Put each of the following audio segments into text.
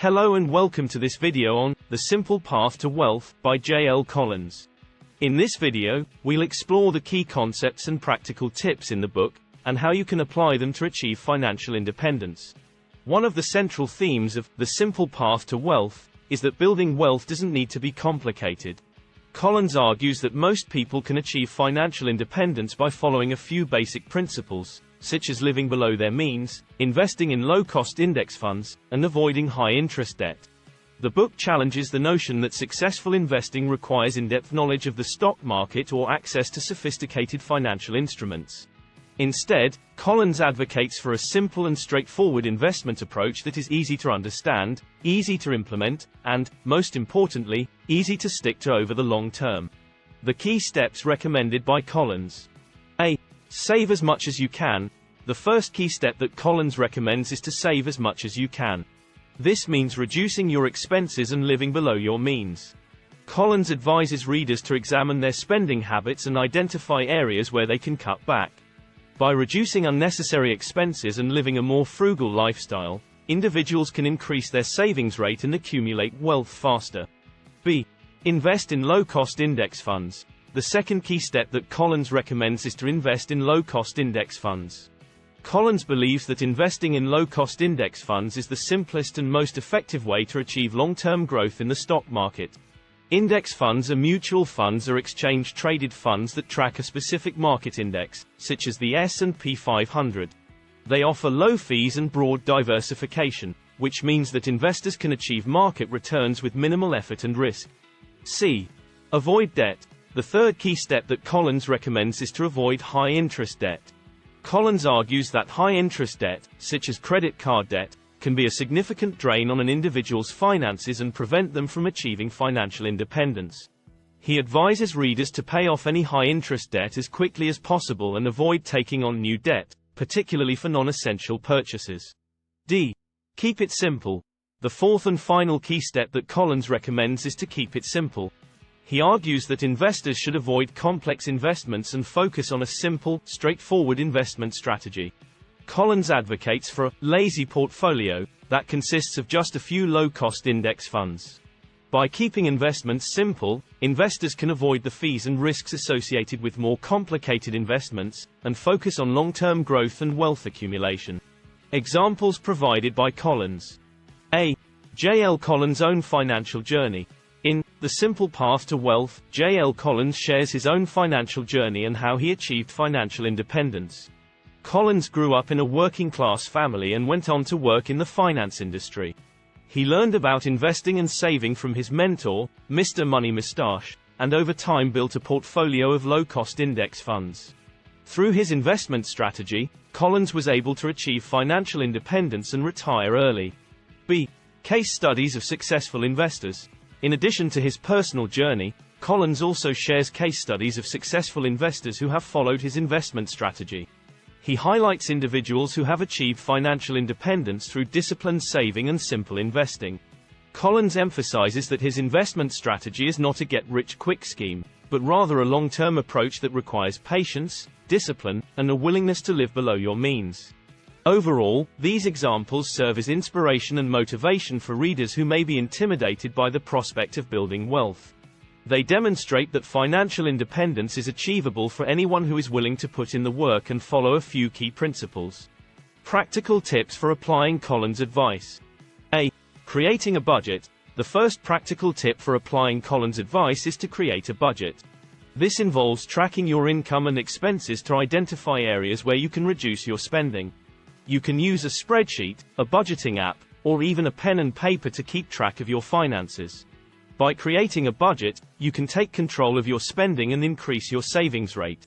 Hello and welcome to this video on The Simple Path to Wealth by J.L. Collins. In this video, we'll explore the key concepts and practical tips in the book, and how you can apply them to achieve financial independence. One of the central themes of The Simple Path to Wealth is that building wealth doesn't need to be complicated. Collins argues that most people can achieve financial independence by following a few basic principles, such as living below their means, investing in low-cost index funds, and avoiding high-interest debt. The book challenges the notion that successful investing requires in-depth knowledge of the stock market or access to sophisticated financial instruments. Instead, Collins advocates for a simple and straightforward investment approach that is easy to understand, easy to implement, and, most importantly, easy to stick to over the long term. The key steps recommended by Collins. A. Save as much as you can. The first key step that Collins recommends is to save as much as you can. This means reducing your expenses and living below your means. Collins advises readers to examine their spending habits and identify areas where they can cut back. By reducing unnecessary expenses and living a more frugal lifestyle, individuals can increase their savings rate and accumulate wealth faster. B. Invest in low-cost index funds. The second key step that Collins recommends is to invest in low-cost index funds. Collins believes that investing in low-cost index funds is the simplest and most effective way to achieve long-term growth in the stock market. Index funds are mutual funds or exchange-traded funds that track a specific market index, such as the S&P 500. They offer low fees and broad diversification, which means that investors can achieve market returns with minimal effort and risk. C. Avoid debt. The third key step that Collins recommends is to avoid high-interest debt. Collins argues that high-interest debt, such as credit card debt, can be a significant drain on an individual's finances and prevent them from achieving financial independence. He advises readers to pay off any high-interest debt as quickly as possible and avoid taking on new debt, particularly for non-essential purchases. D. Keep it simple. The fourth and final key step that Collins recommends is to keep it simple. He argues that investors should avoid complex investments and focus on a simple, straightforward investment strategy. Collins advocates for a lazy portfolio that consists of just a few low-cost index funds. By keeping investments simple, investors can avoid the fees and risks associated with more complicated investments, and focus on long-term growth and wealth accumulation. Examples provided by Collins. A. J.L. Collins' own financial journey. In The Simple Path to Wealth, J.L. Collins shares his own financial journey and how he achieved financial independence. Collins grew up in a working-class family and went on to work in the finance industry. He learned about investing and saving from his mentor, Mr. Money Mustache, and over time built a portfolio of low-cost index funds. Through his investment strategy, Collins was able to achieve financial independence and retire early. B. Case studies of successful investors. In addition to his personal journey, Collins also shares case studies of successful investors who have followed his investment strategy. He highlights individuals who have achieved financial independence through disciplined saving and simple investing. Collins emphasizes that his investment strategy is not a get-rich-quick scheme, but rather a long-term approach that requires patience, discipline, and a willingness to live below your means. Overall, these examples serve as inspiration and motivation for readers who may be intimidated by the prospect of building wealth. They demonstrate that financial independence is achievable for anyone who is willing to put in the work and follow a few key principles. Practical tips for applying Collins' advice. A. Creating a budget. The first practical tip for applying Collins' advice is to create a budget. This involves tracking your income and expenses to identify areas where you can reduce your spending. You can use a spreadsheet, a budgeting app, or even a pen and paper to keep track of your finances. By creating a budget, you can take control of your spending and increase your savings rate.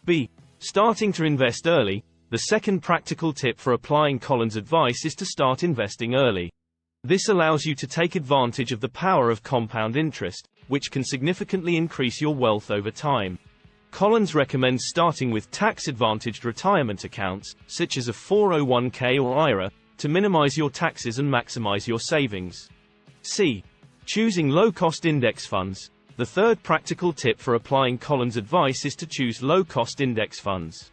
B. Starting to invest early. The second practical tip for applying Collins' advice is to start investing early. This allows you to take advantage of the power of compound interest, which can significantly increase your wealth over time. Collins recommends starting with tax-advantaged retirement accounts, such as a 401k or IRA, to minimize your taxes and maximize your savings. C. Choosing low-cost index funds. The third practical tip for applying Collins' advice is to choose low-cost index funds.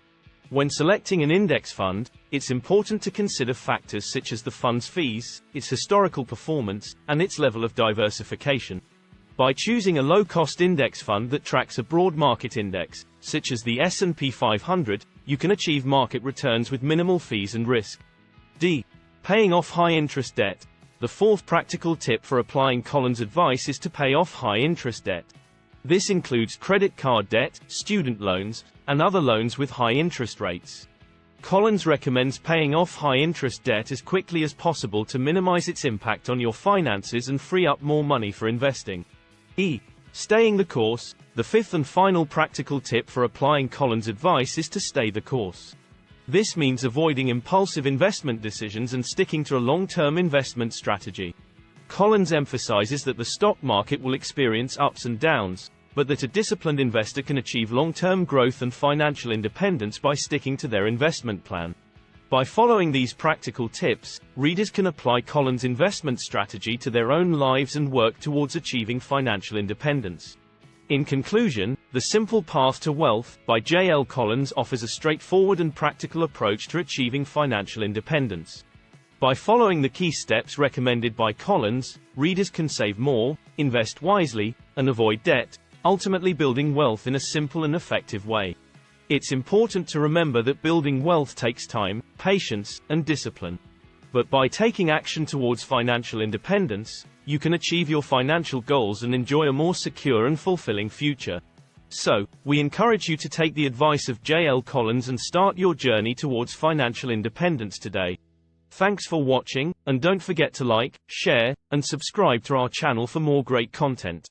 When selecting an index fund, it's important to consider factors such as the fund's fees, its historical performance, and its level of diversification. By choosing a low-cost index fund that tracks a broad market index, such as the S&P 500, you can achieve market returns with minimal fees and risk. D. Paying off high-interest debt. The fourth practical tip for applying Collins' advice is to pay off high-interest debt. This includes credit card debt, student loans, and other loans with high interest rates. Collins recommends paying off high-interest debt as quickly as possible to minimize its impact on your finances and free up more money for investing. E. Staying the course. The fifth and final practical tip for applying Collins' advice is to stay the course. This means avoiding impulsive investment decisions and sticking to a long-term investment strategy. Collins emphasizes that the stock market will experience ups and downs, but that a disciplined investor can achieve long-term growth and financial independence by sticking to their investment plan. By following these practical tips, readers can apply Collins' investment strategy to their own lives and work towards achieving financial independence. In conclusion, The Simple Path to Wealth by J.L. Collins offers a straightforward and practical approach to achieving financial independence. By following the key steps recommended by Collins, readers can save more, invest wisely, and avoid debt, ultimately building wealth in a simple and effective way. It's important to remember that building wealth takes time, patience, and discipline. But by taking action towards financial independence, you can achieve your financial goals and enjoy a more secure and fulfilling future. So, we encourage you to take the advice of J.L. Collins and start your journey towards financial independence today. Thanks for watching, and don't forget to like, share, and subscribe to our channel for more great content.